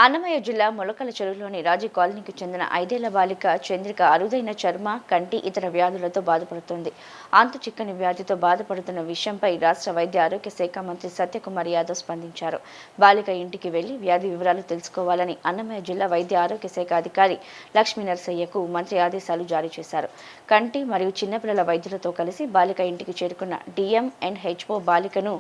అన్నమయ్య జిల్లా మొలకల చెరువులోని రాజీ కాలనీకి చెందిన 5 ఏళ్ల బాలిక చంద్రిక అరుదైన చర్మ, కంటి, ఇతర వ్యాధులతో బాధపడుతోంది. అంతు చిక్కని వ్యాధితో బాధపడుతున్న విషయంపై రాష్ట్ర వైద్య ఆరోగ్య శాఖ మంత్రి సత్యకుమార్ యాదవ్ స్పందించారు. బాలిక ఇంటికి వెళ్లి వ్యాధి వివరాలు తెలుసుకోవాలని అన్నమయ్య జిల్లా వైద్య ఆరోగ్య శాఖ అధికారి లక్ష్మీనరసయ్యకు మంత్రి ఆదేశాలు జారీ చేశారు. కంటి మరియు చిన్నపిల్లల వైద్యులతో కలిసి బాలిక ఇంటికి చేరుకున్న DMNHO బాలికను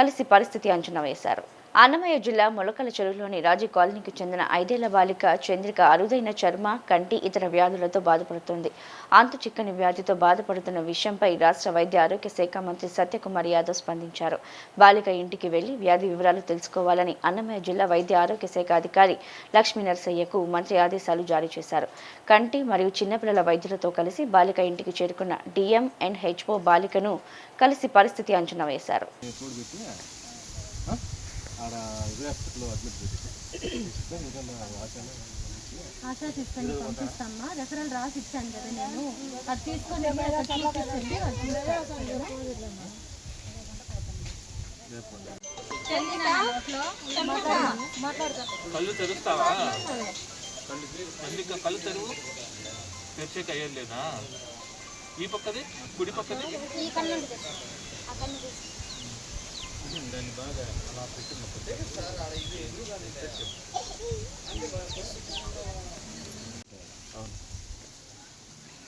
కలిసి పరిస్థితి అంచనా వేశారు. అన్నమయ్య జిల్లా మొలకల చెరువులోని రాజీ కాలనీకి చెందిన 5 ఏళ్ల బాలిక చంద్రిక అరుదైన చర్మ, కంటి, ఇతర వ్యాధులతో బాధపడుతోంది. అంతు చిక్కని వ్యాధితో బాధపడుతున్న విషయంపై రాష్ట్ర వైద్య ఆరోగ్య శాఖ మంత్రి సత్యకుమార్ యాదవ్ స్పందించారు. బాలిక ఇంటికి వెళ్లి వ్యాధి వివరాలు తెలుసుకోవాలని అన్నమయ్య జిల్లా వైద్య ఆరోగ్య శాఖ అధికారి లక్ష్మీనరసయ్యకు మంత్రి ఆదేశాలు జారీ చేశారు. కంటి మరియు చిన్నపిల్లల వైద్యులతో కలిసి బాలిక ఇంటికి చేరుకున్న DMNHO బాలికను కలిసి పరిస్థితి అంచనా వేశారు. ఆశా సిస్టర్ని పంపిస్తామ్మా. రెఫరల్ రాసి ఇచ్చాను కదా నేను, అది తీసుకొని కళ్ళు తెరుస్తావా? కళ్ళు తెరువు. తెరిచే కయ్యలేదా? ఈ పక్కది, కుడి పక్కది దాన్ని బాగా అలా పెట్టినప్పుడు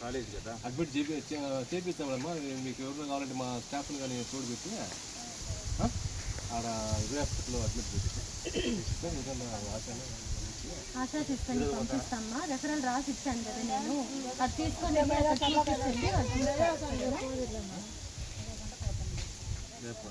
కాలేజ్ కదా అడ్మిట్ చేపిస్తామమ్మా. మీకు ఎవరు కావాలంటే మా స్టాఫ్ని కానీ తోడు పెట్టి ఆడ ఇదే హాస్పిటల్లో అడ్మిట్ చేపిస్తాం. ఆశా సిస్టర్ని పంపిస్తామ్మా. రెఫరల్ రాసి ఇచ్చాను కదా నేను, అది తీసుకొని రేపు